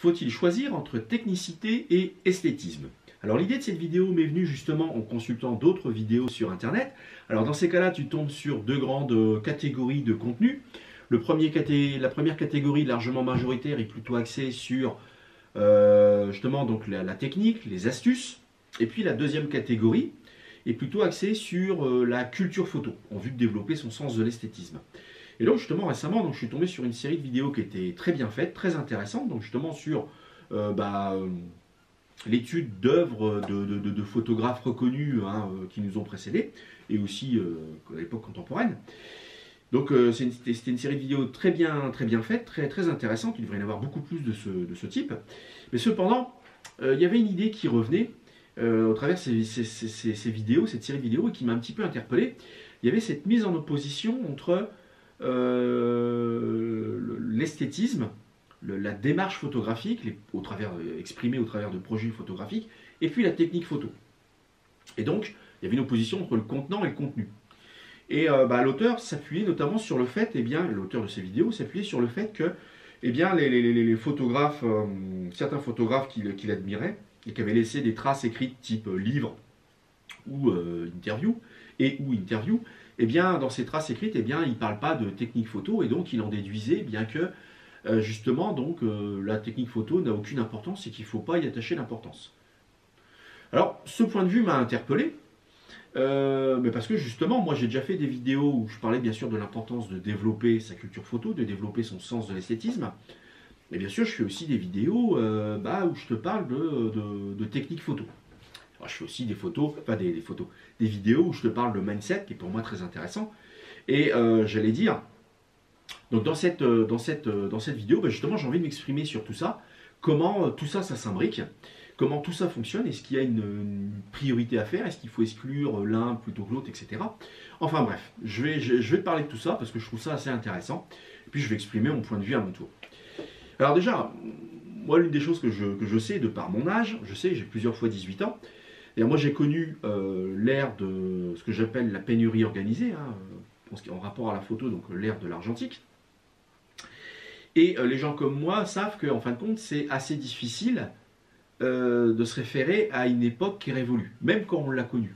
Faut-il choisir entre technicité et esthétisme? Alors l'idée de cette vidéo m'est venue justement en consultant d'autres vidéos sur internet. Alors dans ces cas-là, tu tombes sur deux grandes catégories de contenu. La première catégorie largement majoritaire est plutôt axée sur justement donc la technique, les astuces. Et puis la deuxième catégorie est plutôt axée sur la culture photo, en vue de développer son sens de l'esthétisme. Et donc justement récemment, donc, je suis tombé sur une série de vidéos qui était très bien faite, très intéressante, donc justement sur l'étude d'œuvres de photographes reconnus qui nous ont précédés, et aussi à l'époque contemporaine. Donc c'était une série de vidéos très bien faite, très intéressante, il devrait y en avoir beaucoup plus de ce type. Mais cependant, il y avait une idée qui revenait au travers ces vidéos, cette série de vidéos, et qui m'a un petit peu interpellé. Il y avait cette mise en opposition entre l'esthétisme, la démarche photographique, exprimée au travers de projets photographiques, et puis la technique photo. Et donc, il y avait une opposition entre le contenant et le contenu. Et l'auteur s'appuyait notamment sur le fait, l'auteur de ces vidéos s'appuyait sur le fait que les photographes, certains photographes qu'il admirait, et qui avaient laissé des traces écrites type livre ou interview, dans ces traces écrites, il ne parle pas de technique photo, et donc il en déduisait que justement la technique photo n'a aucune importance et qu'il ne faut pas y attacher d'importance. Alors ce point de vue m'a interpellé, mais parce que justement moi j'ai déjà fait des vidéos où je parlais bien sûr de l'importance de développer sa culture photo, de développer son sens de l'esthétisme, et bien sûr je fais aussi des vidéos où je te parle de technique photo. Alors, je fais aussi des vidéos où je te parle de mindset, qui est pour moi très intéressant. Et j'allais dire, donc dans cette vidéo, justement, j'ai envie de m'exprimer sur tout ça, comment tout ça s'imbrique, comment tout ça fonctionne, est-ce qu'il y a une priorité à faire, est-ce qu'il faut exclure l'un plutôt que l'autre, etc. Enfin bref, je vais te parler de tout ça parce que je trouve ça assez intéressant, et puis je vais exprimer mon point de vue à mon tour. Alors déjà, moi l'une des choses que je sais, de par mon âge, j'ai plusieurs fois 18 ans, et moi j'ai connu l'ère de ce que j'appelle la pénurie organisée, en rapport à la photo, donc l'ère de l'argentique. Et les gens comme moi savent qu'en fin de compte c'est assez difficile de se référer à une époque qui est révolue, même quand on l'a connue.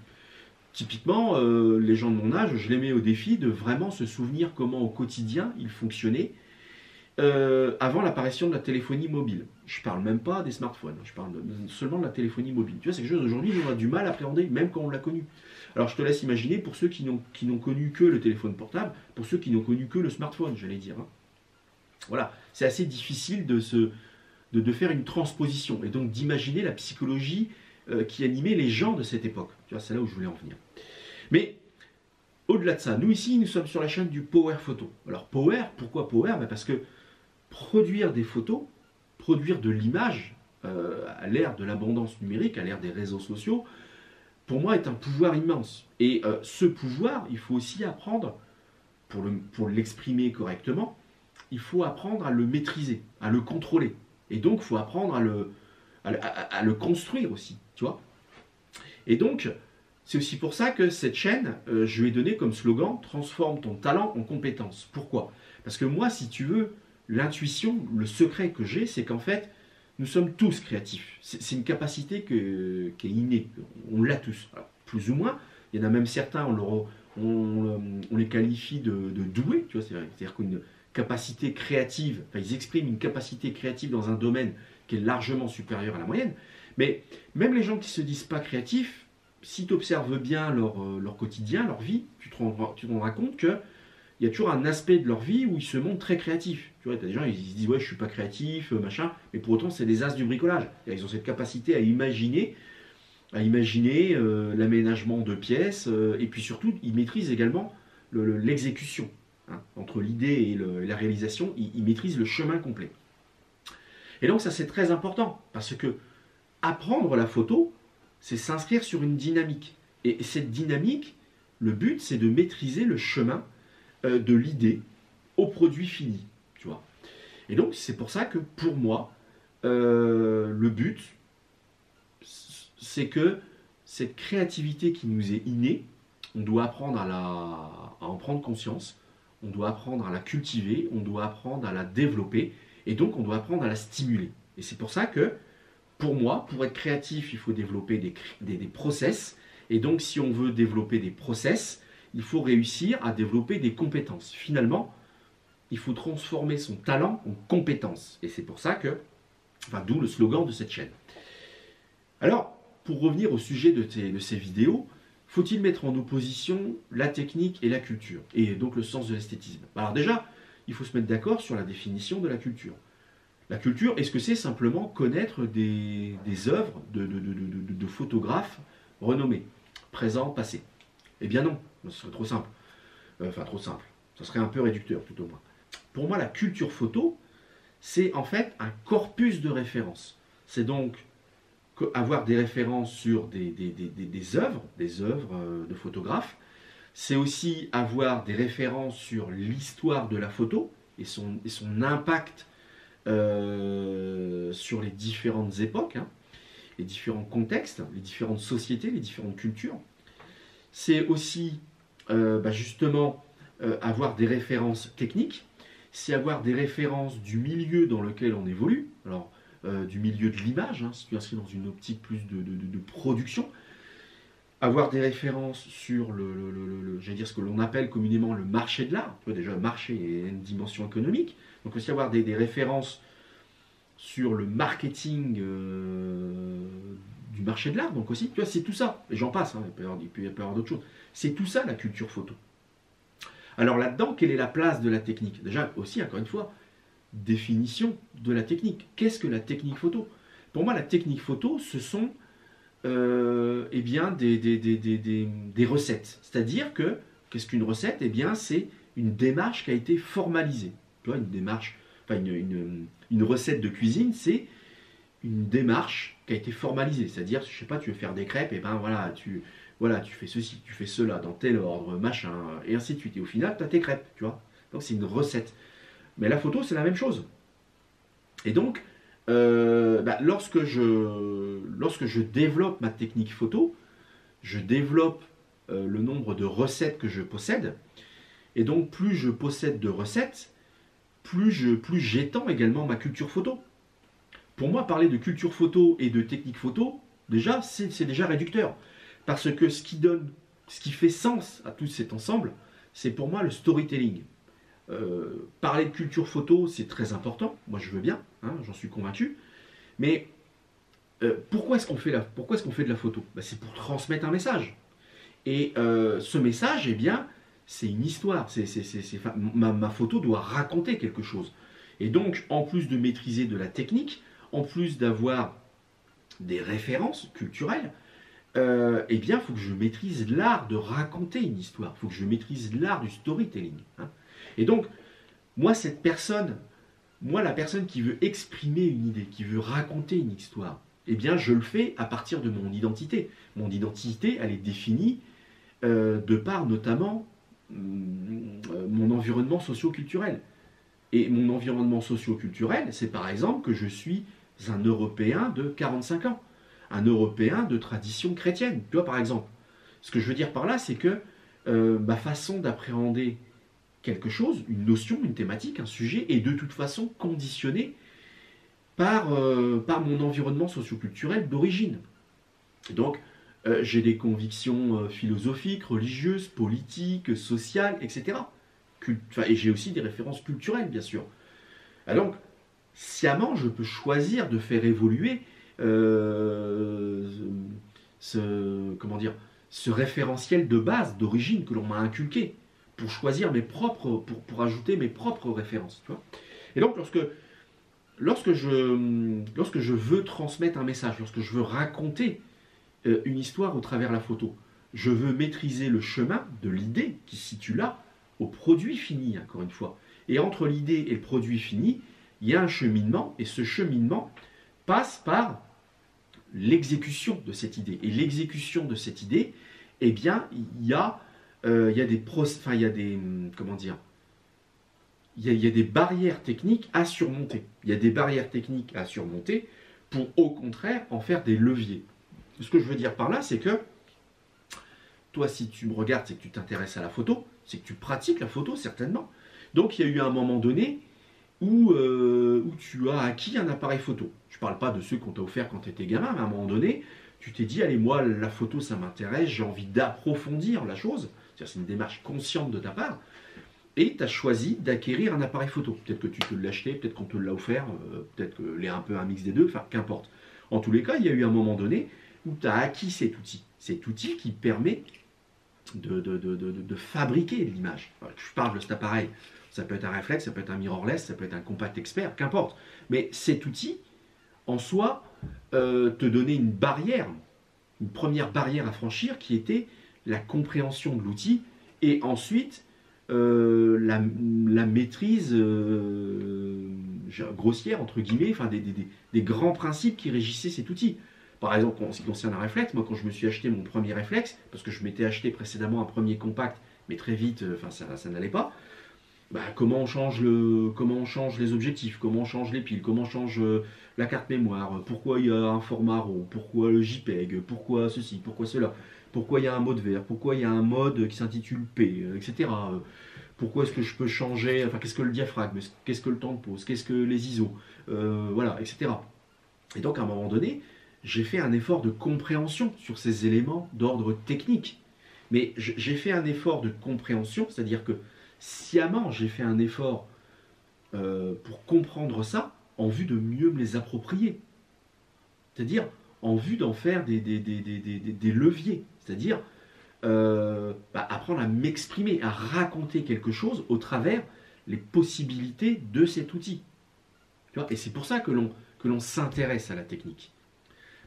Typiquement, les gens de mon âge, je les mets au défi de vraiment se souvenir comment au quotidien ils fonctionnaient avant l'apparition de la téléphonie mobile. Je parle même pas des smartphones, je parle seulement de la téléphonie mobile. Tu vois, c'est quelque chose d'aujourd'hui on a du mal à appréhender, même quand on l'a connu. Alors je te laisse imaginer pour ceux qui n'ont connu que le téléphone portable, pour ceux qui n'ont connu que le smartphone, j'allais dire. Voilà, c'est assez difficile de faire une transposition, et donc d'imaginer la psychologie qui animait les gens de cette époque. Tu vois, c'est là où je voulais en venir. Mais au-delà de ça, nous ici, nous sommes sur la chaîne du Power Photo. Alors Power, pourquoi Power? Parce que produire des photos, produire de l'image à l'ère de l'abondance numérique, à l'ère des réseaux sociaux, pour moi est un pouvoir immense. Et ce pouvoir, il faut aussi apprendre, pour l'exprimer correctement, il faut apprendre à le maîtriser, à le contrôler. Et donc, il faut apprendre à le construire aussi, tu vois. Et donc, c'est aussi pour ça que cette chaîne, je lui ai donné comme slogan « Transforme ton talent en compétence ». Pourquoi? Parce que moi, si tu veux, l'intuition, le secret que j'ai, c'est qu'en fait, nous sommes tous créatifs. C'est une capacité qui est innée. On l'a tous. Alors, plus ou moins. Il y en a même certains, on les qualifie de doués. Tu vois, c'est-à-dire qu'une capacité créative, ils expriment une capacité créative dans un domaine qui est largement supérieur à la moyenne. Mais même les gens qui ne se disent pas créatifs, si tu observes bien leur quotidien, leur vie, tu te rendras compte qu'il y a toujours un aspect de leur vie où ils se montrent très créatifs. Tu vois, tu as des gens, ils se disent « ouais, je ne suis pas créatif, machin », mais pour autant, c'est des as du bricolage. Ils ont cette capacité à imaginer l'aménagement de pièces, et puis surtout, ils maîtrisent également l'exécution. Entre l'idée et la réalisation, ils maîtrisent le chemin complet. Et donc ça, c'est très important, parce que apprendre la photo, c'est s'inscrire sur une dynamique. Et cette dynamique, le but, c'est de maîtriser le chemin de l'idée au produit fini. Tu vois. Et donc, c'est pour ça que, pour moi, le but, c'est que cette créativité qui nous est innée, on doit apprendre à en prendre conscience, on doit apprendre à la cultiver, on doit apprendre à la développer, et donc on doit apprendre à la stimuler. Et c'est pour ça que, pour moi, pour être créatif, il faut développer des process. Et donc, si on veut développer des process, il faut réussir à développer des compétences. Finalement, il faut transformer son talent en compétence. Et c'est pour ça que, enfin, d'où le slogan de cette chaîne. Alors, pour revenir au sujet de ces vidéos, faut-il mettre en opposition la technique et la culture, et donc le sens de l'esthétisme? Alors déjà, il faut se mettre d'accord sur la définition de la culture. La culture, est-ce que c'est simplement connaître des œuvres de photographes renommés, présents, passés? Eh bien non, ce serait trop simple. Enfin, trop simple. Ça serait un peu réducteur, tout au moins. Pour moi, la culture photo, c'est en fait un corpus de références. C'est donc avoir des références sur des œuvres de photographes. C'est aussi avoir des références sur l'histoire de la photo et son impact sur les différentes époques, hein, les différents contextes, les différentes sociétés, les différentes cultures. C'est aussi justement avoir des références techniques, c'est avoir des références du milieu dans lequel on évolue, alors du milieu de l'image, hein, si tu inscris dans une optique plus de production, avoir des références sur j'allais dire ce que l'on appelle communément le marché de l'art, tu vois, déjà le marché est une dimension économique, donc aussi avoir des références sur le marketing du marché de l'art, donc aussi, tu vois, c'est tout ça, et j'en passe, hein, il peut y avoir d'autres choses, c'est tout ça la culture photo. Alors là-dedans, quelle est la place de la technique? Déjà, aussi, encore une fois, définition de la technique. Qu'est-ce que la technique photo? Pour moi, la technique photo, ce sont eh bien, des recettes. C'est-à-dire que, qu'est-ce qu'une recette? Eh bien, c'est une démarche qui a été formalisée. Tu vois, une démarche, enfin, une recette de cuisine, c'est une démarche qui a été formalisée. C'est-à-dire, je sais pas, tu veux faire des crêpes, et ben voilà, tu fais ceci, tu fais cela, dans tel ordre, machin, et ainsi de suite. Et au final, tu as tes crêpes, tu vois. Donc, c'est une recette. Mais la photo, c'est la même chose. Et donc, lorsque je développe ma technique photo, je développe le nombre de recettes que je possède. Et donc, plus je possède de recettes, plus j'étends également ma culture photo. Pour moi, parler de culture photo et de technique photo, déjà, c'est déjà réducteur. Parce que ce qui fait sens à tout cet ensemble, c'est pour moi le storytelling. Parler de culture photo, c'est très important. Moi, je veux bien, hein, j'en suis convaincu. Mais pourquoi est-ce qu'on fait de la photo? C'est pour transmettre un message. Et ce message, eh bien, c'est une histoire. Ma photo doit raconter quelque chose. Et donc, en plus de maîtriser de la technique, en plus d'avoir des références culturelles, eh bien, il faut que je maîtrise l'art de raconter une histoire. Il faut que je maîtrise l'art du storytelling. Hein. Et donc, moi, la personne qui veut exprimer une idée, qui veut raconter une histoire, eh bien, je le fais à partir de mon identité. Mon identité, elle est définie de par notamment mon environnement socio-culturel. Et mon environnement socio-culturel, c'est par exemple que je suis un Européen de 45 ans, un Européen de tradition chrétienne. Tu vois, par exemple. Ce que je veux dire par là, c'est que ma façon d'appréhender quelque chose, une notion, une thématique, un sujet, est de toute façon conditionnée par mon environnement socio-culturel d'origine. Donc, j'ai des convictions philosophiques, religieuses, politiques, sociales, etc. Et j'ai aussi des références culturelles, bien sûr. Alors, donc, sciemment, je peux choisir de faire évoluer ce référentiel de base, d'origine, que l'on m'a inculqué, pour choisir pour ajouter mes propres références. Tu vois. Et donc, lorsque je veux transmettre un message, lorsque je veux raconter une histoire au travers de la photo, je veux maîtriser le chemin de l'idée qui se situe là au produit fini, encore une fois. Et entre l'idée et le produit fini, il y a un cheminement, et ce cheminement passe par l'exécution de cette idée. Et l'exécution de cette idée, eh bien, il y a des barrières techniques à surmonter. Il y a des barrières techniques à surmonter pour, au contraire, en faire des leviers. Ce que je veux dire par là, c'est que toi, si tu me regardes, c'est que tu t'intéresses à la photo, c'est que tu pratiques la photo, certainement. Donc, il y a eu un moment donné où tu as acquis un appareil photo. Je ne parle pas de ceux qu'on t'a offert quand tu étais gamin, mais à un moment donné, tu t'es dit, allez, moi, la photo, ça m'intéresse, j'ai envie d'approfondir la chose. C'est une démarche consciente de ta part. Et tu as choisi d'acquérir un appareil photo. Peut-être que tu te l'as acheté, peut-être qu'on te l'a offert, peut-être qu'il est un peu un mix des deux, enfin, qu'importe. En tous les cas, il y a eu un moment donné où tu as acquis cet outil. Cet outil qui permet de fabriquer de l'image. Je parle de cet appareil. Ça peut être un réflexe, ça peut être un mirrorless, ça peut être un compact expert, qu'importe. Mais cet outil, en soi, te donnait une barrière, une première barrière à franchir qui était la compréhension de l'outil et ensuite la maîtrise grossière, entre guillemets, enfin des grands principes qui régissaient cet outil. Par exemple, en ce qui concerne un réflexe, moi quand je me suis acheté mon premier réflexe, parce que je m'étais acheté précédemment un premier compact, mais très vite, ça n'allait pas, bah, comment on change les objectifs, comment on change les piles, comment on change la carte mémoire, pourquoi il y a un format RAW, pourquoi le JPEG, pourquoi ceci, pourquoi cela, pourquoi il y a un mode vert, pourquoi il y a un mode qui s'intitule P, etc. Pourquoi est-ce que je peux changer, enfin qu'est-ce que le diaphragme, qu'est-ce que le temps de pause, qu'est-ce que les ISO, voilà, etc. Et donc à un moment donné, j'ai fait un effort de compréhension sur ces éléments d'ordre technique. Mais j'ai fait un effort de compréhension, c'est-à-dire que sciemment, j'ai fait un effort pour comprendre ça en vue de mieux me les approprier. C'est-à-dire en vue d'en faire des leviers. C'est-à-dire apprendre à m'exprimer, à raconter quelque chose au travers les possibilités de cet outil. Tu vois, et c'est pour ça que l'on s'intéresse à la technique.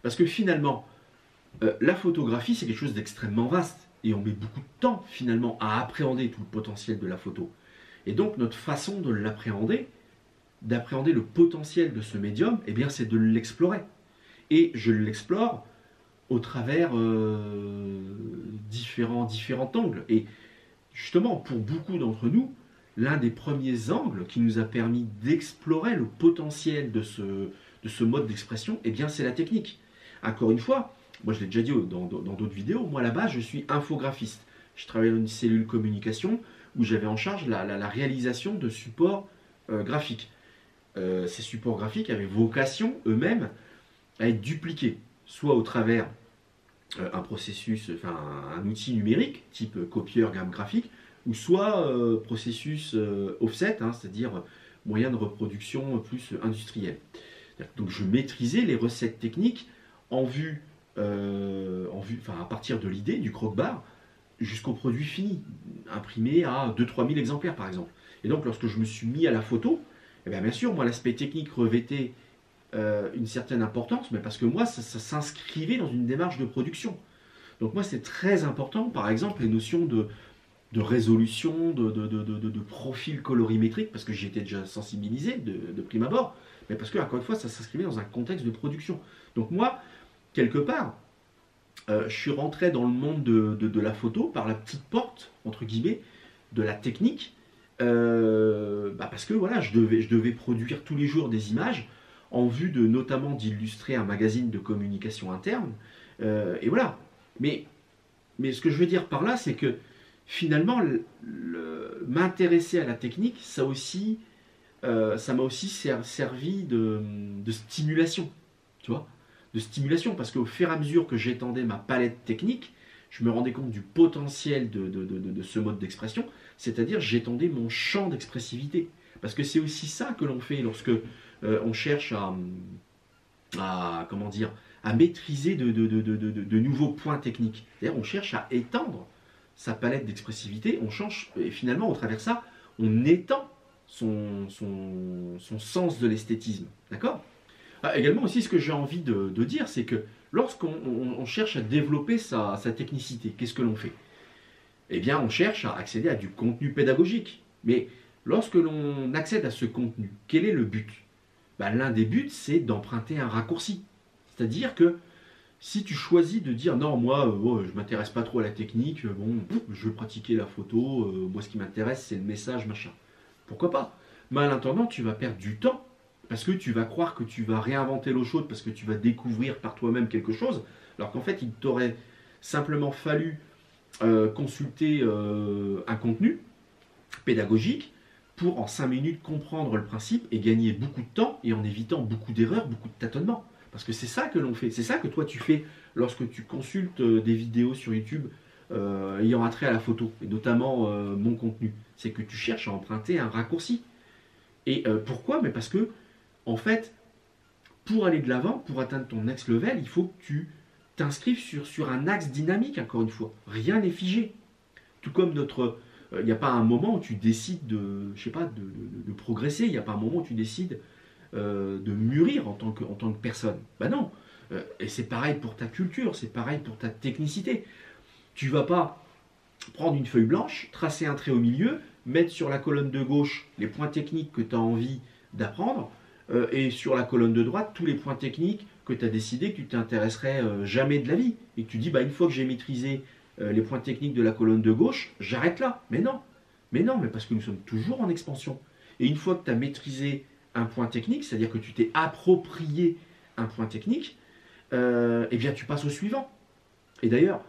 Parce que finalement, la photographie, c'est quelque chose d'extrêmement vaste. Et on met beaucoup de temps, finalement, à appréhender tout le potentiel de la photo. Et donc, notre façon de l'appréhender, d'appréhender le potentiel de ce médium, eh bien, c'est de l'explorer. Et je l'explore au travers différents angles. Et justement, pour beaucoup d'entre nous, l'un des premiers angles qui nous a permis d'explorer le potentiel de ce mode d'expression, eh bien, c'est la technique. Encore une fois, moi je l'ai déjà dit dans d'autres vidéos, moi là-bas je suis infographiste. Je travaille dans une cellule communication où j'avais en charge la réalisation de supports graphiques. Ces supports graphiques avaient vocation eux-mêmes à être dupliqués, soit au travers un processus, enfin un outil numérique, type copieur gamme graphique, ou soit processus offset, hein, c'est-à-dire moyen de reproduction plus industriel. Donc je maîtrisais les recettes techniques en vue, à partir de l'idée, du croque-bar, jusqu'au produit fini, imprimé à 2-3 000 exemplaires par exemple. Et donc lorsque je me suis mis à la photo, eh bien sûr, moi l'aspect technique revêtait une certaine importance, mais parce que moi ça s'inscrivait dans une démarche de production. Donc moi c'est très important, par exemple, les notions de résolution, de profil colorimétrique, parce que j'y étais déjà sensibilisé de prime abord, mais parce que, encore une fois, ça s'inscrivait dans un contexte de production. Donc moi, quelque part, je suis rentré dans le monde de la photo par la petite porte, entre guillemets, de la technique, parce que voilà, je devais produire tous les jours des images en vue de notamment d'illustrer un magazine de communication interne, et voilà. Mais ce que je veux dire par là, c'est que finalement, m'intéresser à la technique, ça m'a aussi servi de stimulation, tu vois, de stimulation, parce qu'au fur et à mesure que j'étendais ma palette technique, je me rendais compte du potentiel de ce mode d'expression, c'est-à-dire j'étendais mon champ d'expressivité. Parce que c'est aussi ça que l'on fait lorsque on cherche comment dire, à maîtriser de nouveaux points techniques. C'est-à-dire on cherche à étendre sa palette d'expressivité, on change, et finalement, au travers de ça, on étend son sens de l'esthétisme. D'accord ? Également aussi, ce que j'ai envie de dire, c'est que lorsqu'on cherche à développer sa technicité, qu'est-ce que l'on fait ? Eh bien, on cherche à accéder à du contenu pédagogique. Mais lorsque l'on accède à ce contenu, quel est le but ? L'un des buts, c'est d'emprunter un raccourci. C'est-à-dire que si tu choisis de dire non, moi, je m'intéresse pas trop à la technique, je veux pratiquer la photo, moi ce qui m'intéresse c'est le message, machin. Pourquoi pas ? Mais à l'intendant, tu vas perdre du temps parce que tu vas croire que tu vas réinventer l'eau chaude parce que tu vas découvrir par toi-même quelque chose, alors qu'en fait, il t'aurait simplement fallu consulter un contenu pédagogique pour en 5 minutes comprendre le principe et gagner beaucoup de temps et en évitant beaucoup d'erreurs, beaucoup de tâtonnements. Parce que c'est ça que l'on fait, c'est ça que toi tu fais lorsque tu consultes des vidéos sur YouTube ayant attrait à la photo, et notamment mon contenu. C'est que tu cherches à emprunter un raccourci. Et pourquoi? Mais parce que, en fait, pour aller de l'avant, pour atteindre ton next level, il faut que tu t'inscrives sur un axe dynamique, encore une fois. Rien n'est figé. Tout comme notre... Il n'y a pas un moment où tu décides de, je sais pas, de progresser, il n'y a pas un moment où tu décides de mûrir en tant que personne. Ben non. Et c'est pareil pour ta culture, c'est pareil pour ta technicité. Tu vas pas prendre une feuille blanche, tracer un trait au milieu, mettre sur la colonne de gauche les points techniques que tu as envie d'apprendre, et sur la colonne de droite tous les points techniques que tu as décidé que tu t'intéresserais jamais de la vie. Et que tu dis, bah, une fois que j'ai maîtrisé les points techniques de la colonne de gauche, j'arrête là. Mais non, mais parce que nous sommes toujours en expansion. Et une fois que tu as maîtrisé un point technique, c'est-à-dire que tu t'es approprié un point technique, eh bien tu passes au suivant. Et d'ailleurs,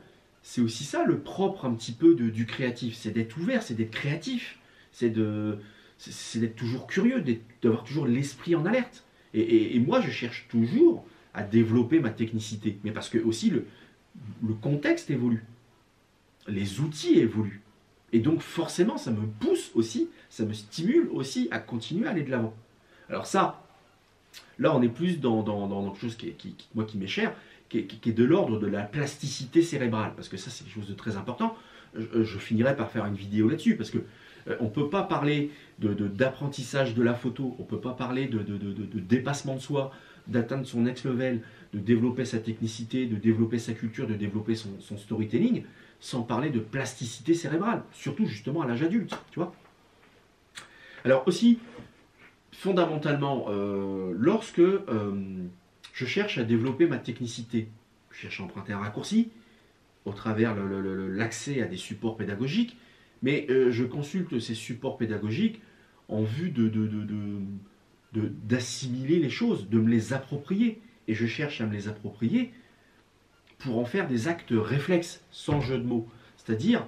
c'est aussi ça le propre un petit peu du créatif, c'est d'être ouvert, c'est d'être créatif, c'est d'être toujours curieux, d'avoir toujours l'esprit en alerte. Et moi, je cherche toujours à développer ma technicité, mais parce que aussi le contexte évolue, les outils évoluent. Et donc forcément, ça me pousse aussi, ça me stimule aussi à continuer à aller de l'avant. Alors ça, là on est plus dans quelque chose moi qui m'est cher, qui est de l'ordre de la plasticité cérébrale, parce que ça c'est quelque chose de très important. Je finirai par faire une vidéo là-dessus, parce que on ne peut pas parler d'apprentissage de la photo, on ne peut pas parler de dépassement de soi, d'atteindre son next level, de développer sa technicité, de développer sa culture, de développer son storytelling, sans parler de plasticité cérébrale, surtout justement à l'âge adulte, tu vois. Alors aussi, fondamentalement, lorsque je cherche à développer ma technicité, je cherche à emprunter un raccourci au travers l'accès à des supports pédagogiques, mais je consulte ces supports pédagogiques en vue d'assimiler les choses, de me les approprier. Et je cherche à me les approprier pour en faire des actes réflexes, sans jeu de mots. C'est-à-dire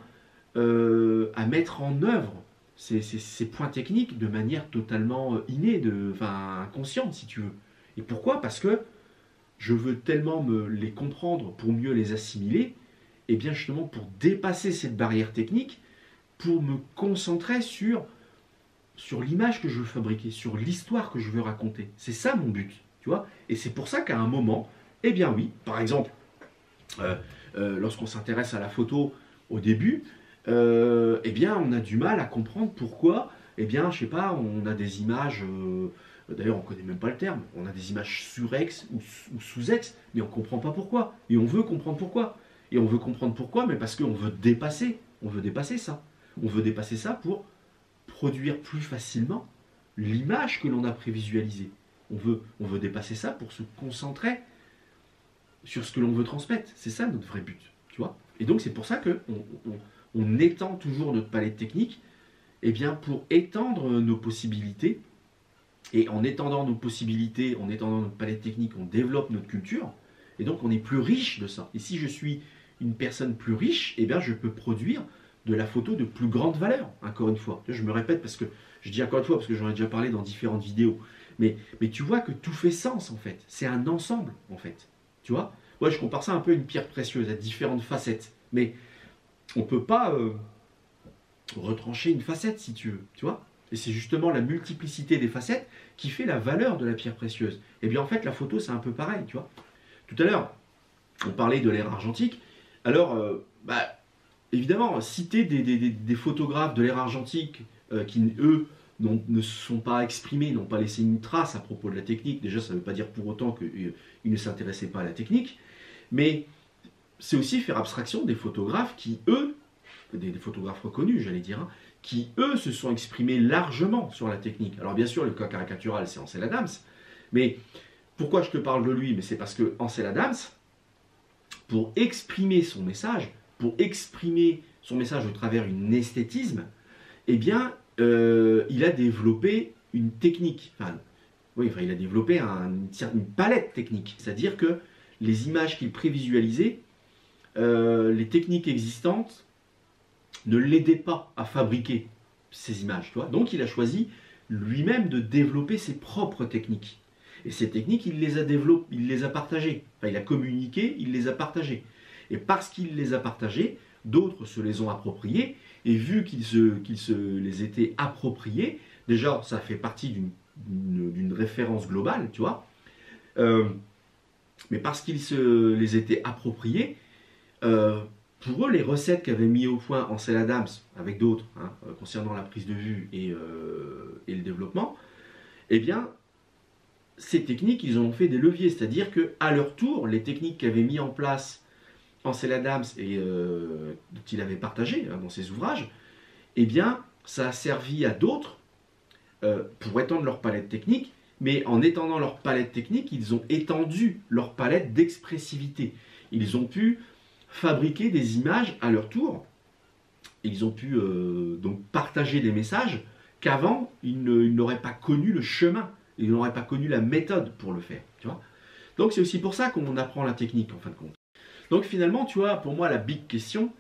à mettre en œuvre ces points techniques de manière totalement innée, inconsciente si tu veux. Et pourquoi? Parce que je veux tellement les comprendre pour mieux les assimiler, et bien justement pour dépasser cette barrière technique, pour me concentrer sur l'image que je veux fabriquer, sur l'histoire que je veux raconter. C'est ça mon but, tu vois. Et c'est pour ça qu'à un moment, eh bien oui, par exemple, lorsqu'on s'intéresse à la photo au début, eh bien on a du mal à comprendre pourquoi, eh bien je sais pas, on a des images, d'ailleurs on connaît même pas le terme, on a des images surex ou sous-ex, mais on comprend pas pourquoi. Et on veut comprendre pourquoi. Et on veut comprendre pourquoi, mais parce qu'on veut dépasser ça. On veut dépasser ça pour produire plus facilement l'image que l'on a prévisualisée. On veut dépasser ça pour se concentrer sur ce que l'on veut transmettre. C'est ça notre vrai but, tu vois. Et donc c'est pour ça qu'on étend toujours notre palette technique, eh bien pour étendre nos possibilités. Et en étendant nos possibilités, en étendant notre palette technique, on développe notre culture. Et donc on est plus riche de ça. Et si je suis une personne plus riche, eh bien je peux produire de la photo de plus grande valeur, encore une fois. Je me répète parce que, je dis encore une fois parce que j'en ai déjà parlé dans différentes vidéos. Mais tu vois que tout fait sens en fait. C'est un ensemble en fait. Tu vois? Ouais, je compare ça un peu à une pierre précieuse, à différentes facettes. Mais on ne peut pas retrancher une facette si tu veux. Tu vois? Et c'est justement la multiplicité des facettes qui fait la valeur de la pierre précieuse. Et bien en fait, la photo, c'est un peu pareil, tu vois. Tout à l'heure, on parlait de l'ère argentique. Alors, évidemment, citer des photographes de l'ère argentique qui, eux, ne se sont pas exprimés, n'ont pas laissé une trace à propos de la technique. Déjà, ça ne veut pas dire pour autant qu'ils ne s'intéressaient pas à la technique. Mais c'est aussi faire abstraction des photographes qui, eux, des photographes reconnus, j'allais dire, hein, qui, eux, se sont exprimés largement sur la technique. Alors, bien sûr, le cas caricatural, c'est Ansel Adams. Mais pourquoi je te parle de lui? Mais c'est parce que Ansel Adams, pour exprimer son message au travers d'un esthétisme, eh bien, il a développé une technique. Il a développé une palette technique. C'est-à-dire que les images qu'il prévisualisait, les techniques existantes ne l'aidaient pas à fabriquer ces images, tu vois. Donc il a choisi lui-même de développer ses propres techniques. Et ces techniques, il les a développées, il les a partagées. Enfin, il a communiqué, il les a partagées. Et parce qu'il les a partagées, d'autres se les ont appropriées. Et vu qu'ils se les étaient appropriés, déjà, ça fait partie d'une référence globale, tu vois. Mais parce qu'ils se les étaient appropriés, pour eux, les recettes qu'avait mis au point Ansel Adams, avec d'autres, hein, concernant la prise de vue et le développement, eh bien, ces techniques, ils en ont fait des leviers. C'est-à-dire qu'à leur tour, les techniques qu'avait mis en place Ansel Adams et dont il avait partagé hein, dans ses ouvrages, eh bien, ça a servi à d'autres pour étendre leur palette technique, mais en étendant leur palette technique, ils ont étendu leur palette d'expressivité. Ils ont pu fabriquer des images à leur tour. Ils ont pu donc partager des messages qu'avant, ils n'auraient pas connu le chemin, ils n'auraient pas connu la méthode pour le faire. Tu vois. Donc c'est aussi pour ça qu'on apprend la technique en fin de compte. Donc finalement, tu vois, pour moi, la big question,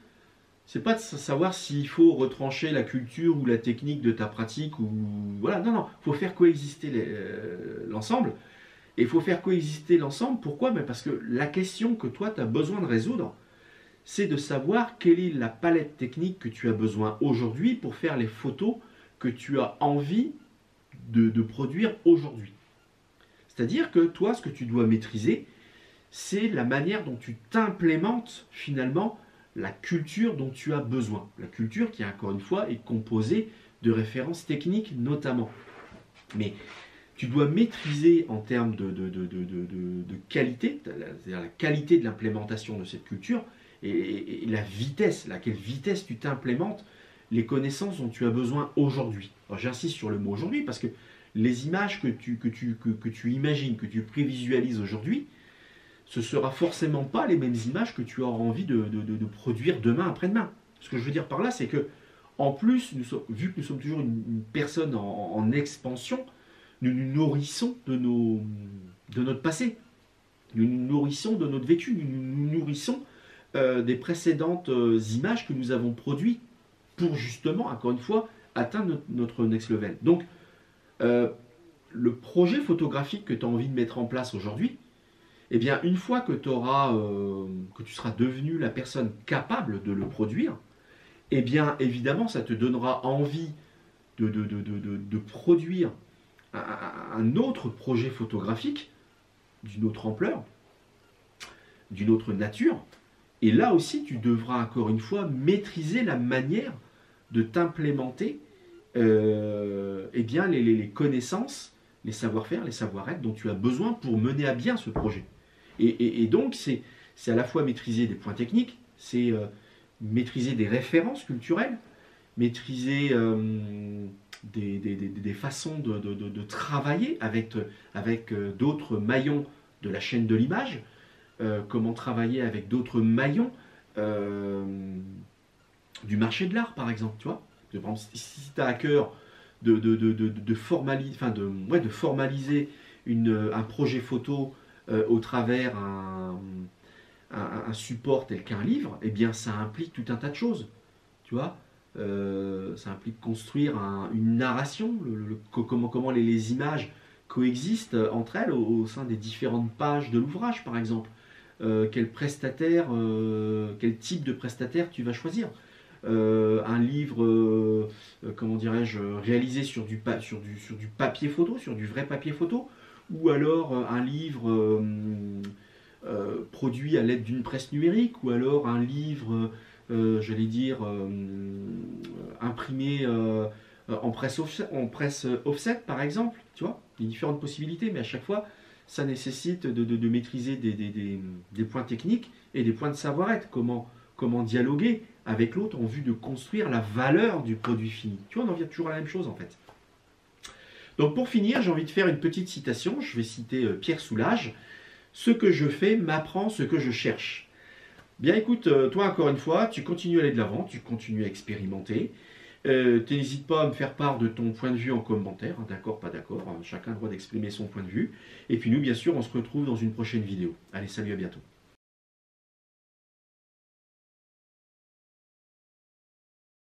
c'est pas de savoir s'il faut retrancher la culture ou la technique de ta pratique ou voilà, non, il faut faire coexister l'ensemble. Et il faut faire coexister l'ensemble. Pourquoi? Parce que la question que toi, tu as besoin de résoudre, c'est de savoir quelle est la palette technique que tu as besoin aujourd'hui pour faire les photos que tu as envie de produire aujourd'hui. C'est-à-dire que toi, ce que tu dois maîtriser, c'est la manière dont tu t'implémentes finalement la culture dont tu as besoin. La culture qui, encore une fois, est composée de références techniques notamment. Mais tu dois maîtriser en termes de qualité, c'est-à-dire la qualité de l'implémentation de cette culture, et la vitesse, laquelle vitesse tu t'implémentes les connaissances dont tu as besoin aujourd'hui. Alors j'insiste sur le mot aujourd'hui parce que les images que tu imagines, que tu prévisualises aujourd'hui, ce ne sera forcément pas les mêmes images que tu auras envie de produire demain après-demain. Ce que je veux dire par là, c'est que en plus, vu que nous sommes toujours une personne en expansion, nous nous nourrissons de notre passé, nous nous nourrissons de notre vécu, nous nous nourrissons des précédentes images que nous avons produites pour justement, encore une fois, atteindre notre next level. Donc, le projet photographique que tu as envie de mettre en place aujourd'hui, eh bien, une fois que tu seras devenu la personne capable de le produire, eh bien, évidemment, ça te donnera envie de produire un autre projet photographique d'une autre ampleur, d'une autre nature. Et là aussi, tu devras encore une fois maîtriser la manière de t'implémenter eh bien, les connaissances, les savoir-faire, les savoir-être dont tu as besoin pour mener à bien ce projet. Et donc, c'est à la fois maîtriser des points techniques, c'est maîtriser des références culturelles, maîtriser des façons de travailler avec d'autres maillons de la chaîne de l'image, comment travailler avec d'autres maillons du marché de l'art, par exemple. Tu vois, si tu as à cœur de formaliser un projet photo au travers un support tel qu'un livre, eh bien ça implique tout un tas de choses. Tu vois, ça implique construire une narration, comment les images coexistent entre elles au sein des différentes pages de l'ouvrage, par exemple. Quel type de prestataire tu vas choisir. Un livre, comment dirais-je, réalisé sur du papier photo, sur du vrai papier photo, ou alors un livre produit à l'aide d'une presse numérique, ou alors un livre, j'allais dire, imprimé en presse offset, par exemple. Tu vois, il y a différentes possibilités, mais à chaque fois, ça nécessite de maîtriser des points techniques et des points de savoir-être. Comment dialoguer avec l'autre en vue de construire la valeur du produit fini. Tu vois, on en vient toujours à la même chose en fait. Donc pour finir, j'ai envie de faire une petite citation. Je vais citer Pierre Soulages. « Ce que je fais m'apprend ce que je cherche ». Bien écoute, toi encore une fois, tu continues à aller de l'avant, tu continues à expérimenter. Tu n'hésites pas à me faire part de ton point de vue en commentaire, hein, d'accord, pas d'accord, hein, chacun a le droit d'exprimer son point de vue. Et puis nous, bien sûr, on se retrouve dans une prochaine vidéo. Allez, salut, à bientôt.